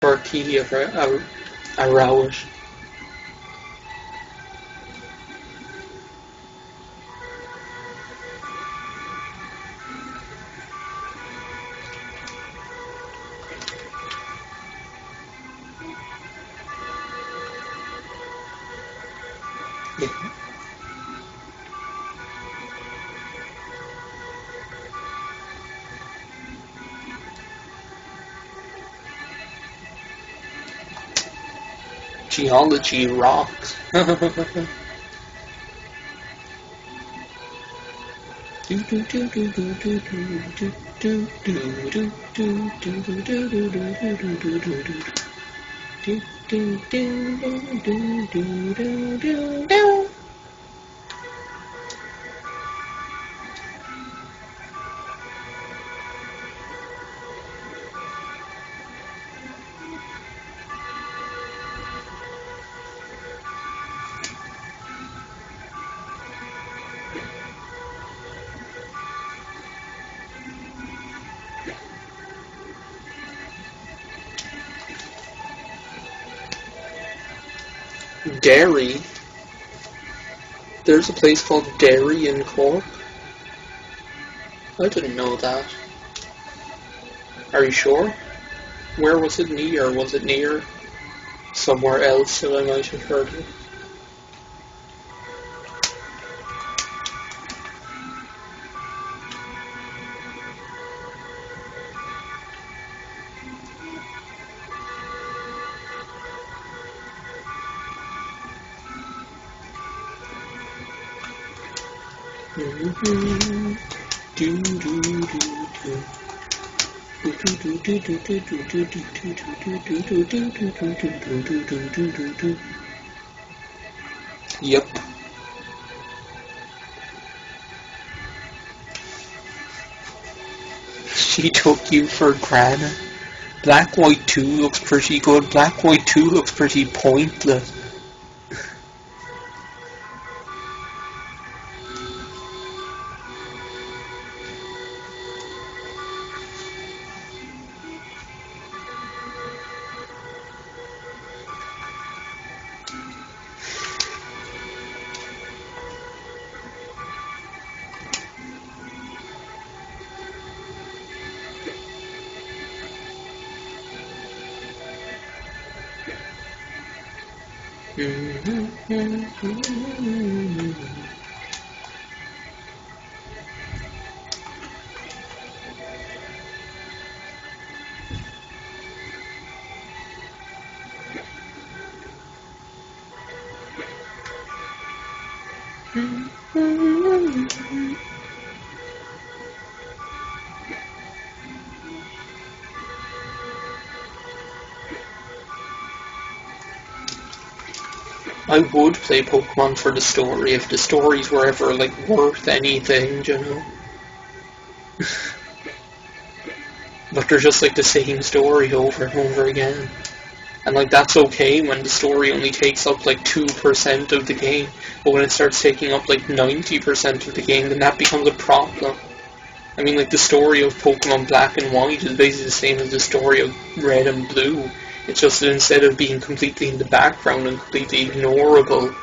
Bertie of a Rowett. Geology rocks. Derry? There's a place called Derry in Cork? I didn't know that. Are you sure? Where was it near? Was it near somewhere else that I might have heard of? Yep. She took you for granted. Black White 2 looks pretty good. Black White 2 looks pretty pointless. I would play Pokemon for the story if the stories were ever, like, worth anything, you know? But they're just, like, the same story over and over again. And, like, that's okay when the story only takes up, like, 2% of the game. But when it starts taking up, like, 90% of the game, then that becomes a problem. I mean, like, the story of Pokemon Black and White is basically the same as the story of Red and Blue. It's just that instead of being completely in the background and completely ignorable,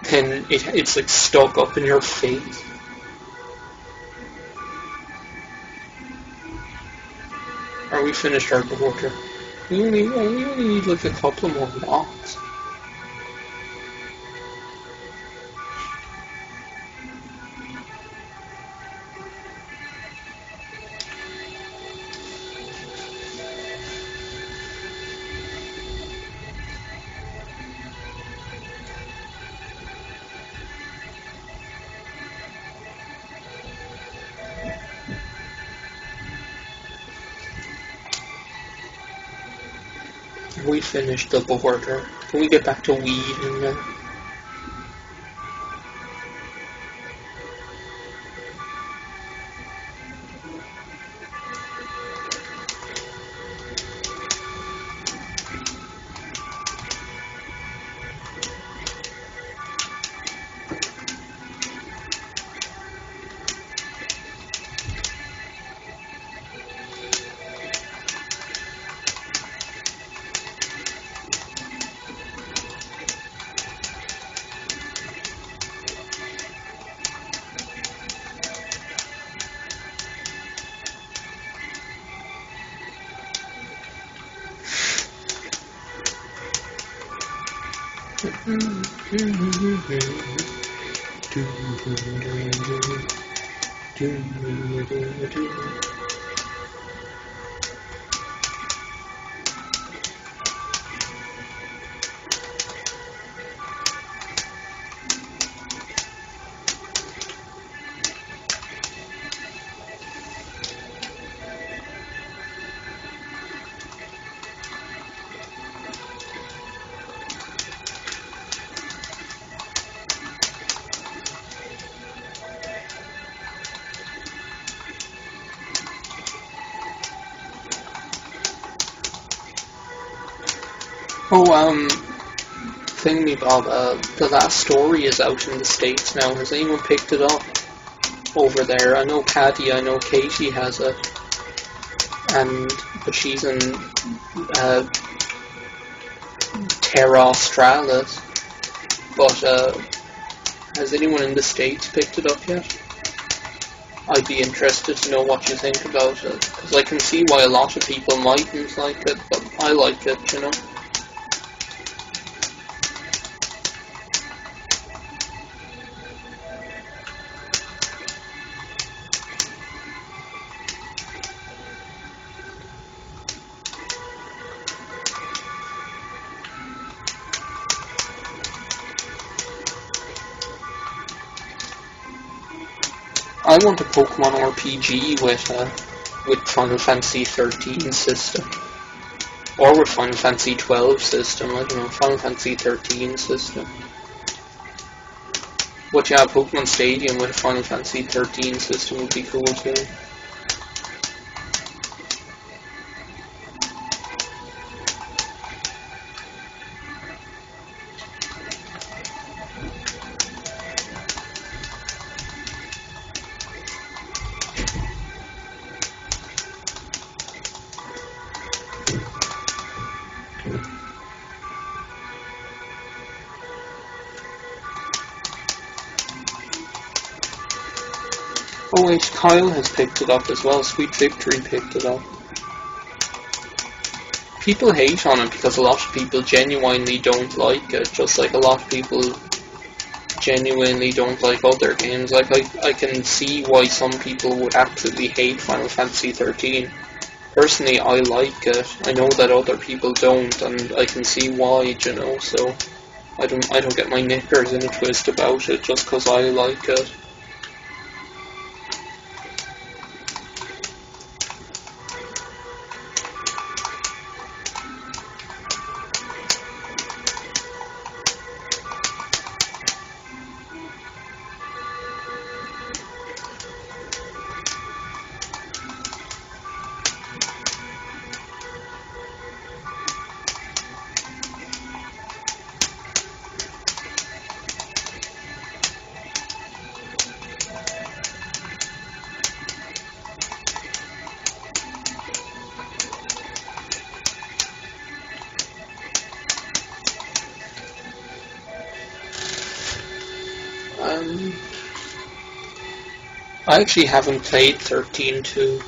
then it's like stuck up in your face. Are we finished our border? We only need like a couple more blocks. We finished the border. Can we get back to weed and then? Oh, thingy Bob, the last story is out in the States now. Has anyone picked it up over there? I know Patty, I know Katie has it, but she's in Terra Australis. But has anyone in the States picked it up yet? I'd be interested to know what you think about it, because I can see why a lot of people mightn't like it, but I like it, you know. I want a Pokemon RPG with Final Fantasy 13 system, or with Final Fantasy 12 system. I don't know, Final Fantasy 13 system. But yeah, Pokemon Stadium with a Final Fantasy 13 system would be cool too. Oh wait, Kyle has picked it up as well. Sweet Victory picked it up. People hate on it because a lot of people genuinely don't like it, just like a lot of people genuinely don't like other games. Like, I can see why some people would absolutely hate Final Fantasy 13. Personally, I like it. I know that other people don't, and I can see why, you know, so I don't get my knickers in a twist about it just because I like it. I actually haven't played 13-2.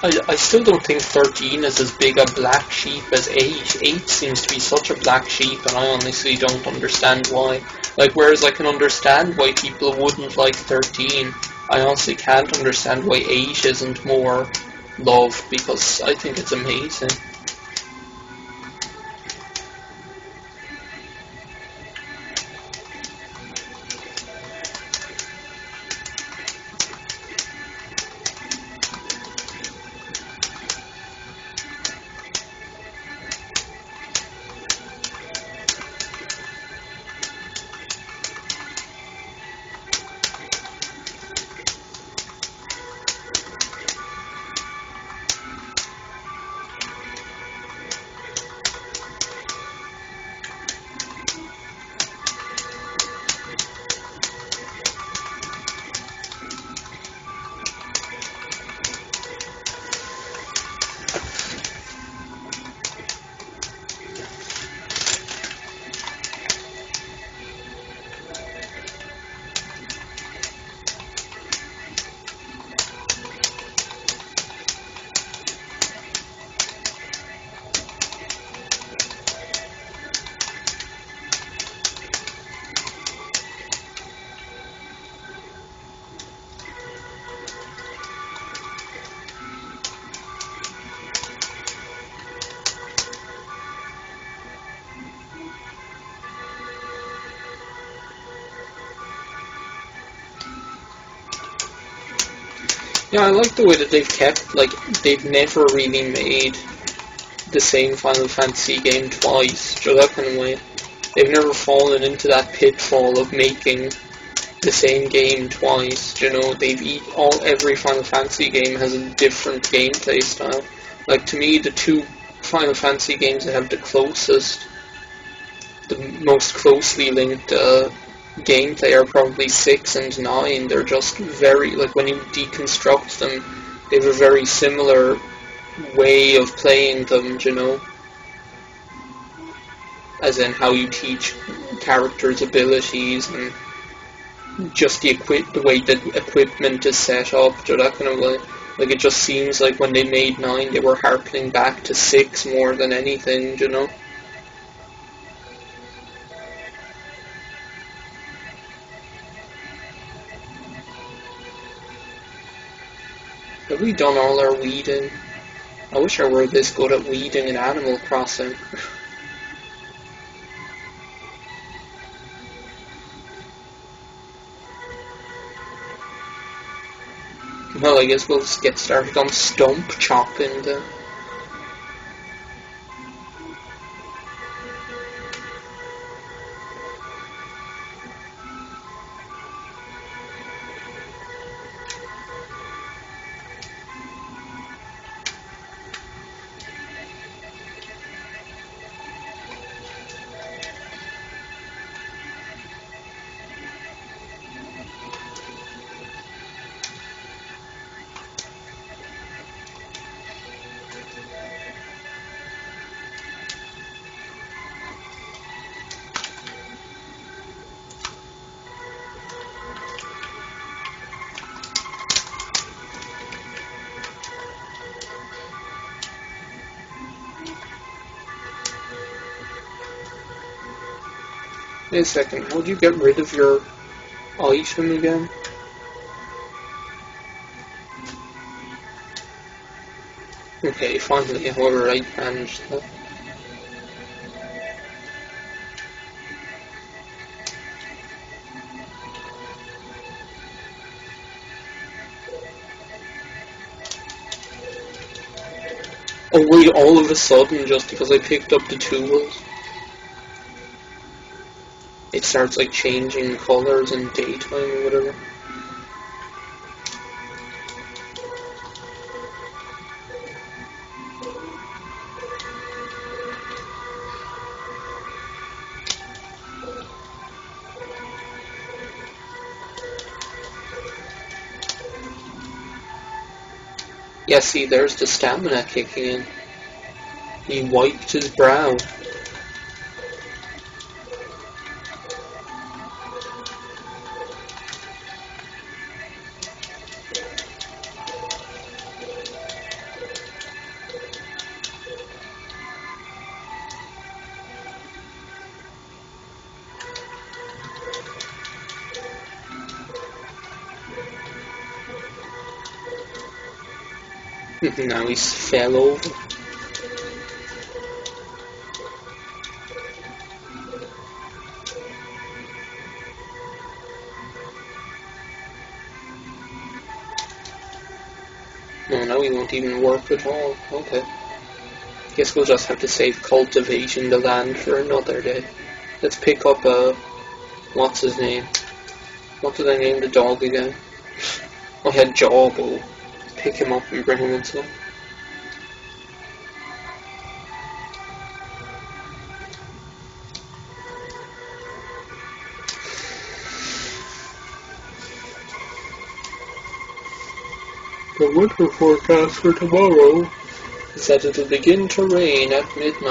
I still don't think 13 is as big a black sheep as 8. 8 seems to be such a black sheep, and I honestly don't understand why. Like, whereas I can understand why people wouldn't like 13, I honestly can't understand why 8 isn't more loved, because I think it's amazing. Yeah, I like the way that they've kept, like, they've never really made the same Final Fantasy game twice, so that kind of way. They've never fallen into that pitfall of making the same game twice, you know, every Final Fantasy game has a different gameplay style. Like, to me, the two Final Fantasy games that have the most closely linked gameplay are probably 6 and 9. They're just very, like, when you deconstruct them, they have a very similar way of playing them, you know? As in how you teach characters' abilities and just the way that equipment is set up, so that kind of like it just seems like when they made 9 they were harkening back to 6 more than anything, you know? Have we done all our weeding? I wish I were this good at weeding in Animal Crossing. Well, I guess we'll just get started on stump chopping then. Wait a second, how do you get rid of your item again? Okay, finally, however, I managed that. Oh wait, all of a sudden, just because I picked up the tools, it starts like changing colours in daytime or whatever. Yeah, see, there's the stamina kicking in. He wiped his brow. Now he's fell over. No, now he won't even work at all. Okay. Guess we'll just have to save cultivating the land for another day. Let's pick up, what's his name? What did I name the dog again? I had Jawbo. Pick him up and bring him inside. The weather forecast for tomorrow is that it will begin to rain at midnight.